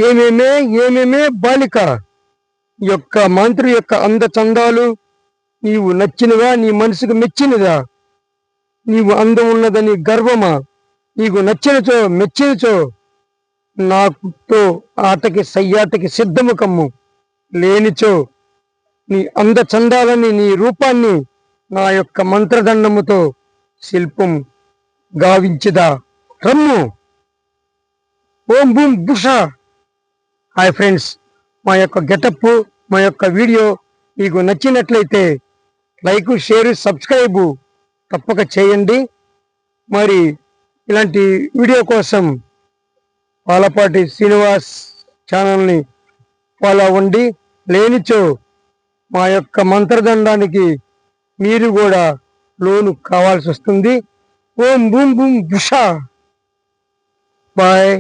ఏమేమే ఏమేమే బాలిక యొక్క మంత్రి యొక్క అందచందాలు నీవు నచ్చినవా? నీ మనసుకు మెచ్చినదా? నీవు అందం ఉన్నదని గర్వమా? నీకు నచ్చినచో మెచ్చినచో నాతో ఆటకి సయ్యాటకి సిద్ధము కమ్ము. లేనిచో నీ అందచందాలని నీ రూపాన్ని నా యొక్క మంత్రదండముతో శిల్పం గావించిదా రమ్ము. ఓం బూమ్ బుష. హాయ్ ఫ్రెండ్స్, మా యొక్క గెటప్, మా యొక్క వీడియో మీకు నచ్చినట్లయితే లైక్, షేర్, సబ్స్క్రైబ్ తప్పక చేయండి. మరి ఇలాంటి వీడియో కోసం పాలపాటి శ్రీనివాస్ ఛానల్ని ఫాలో అవ్వండి. లేనిచో మా యొక్క మంత్రదండానికి మీరు కూడా లోను కావాల్సి వస్తుంది. ఓం బూమ్ బూమ్ బుష. బాయ్.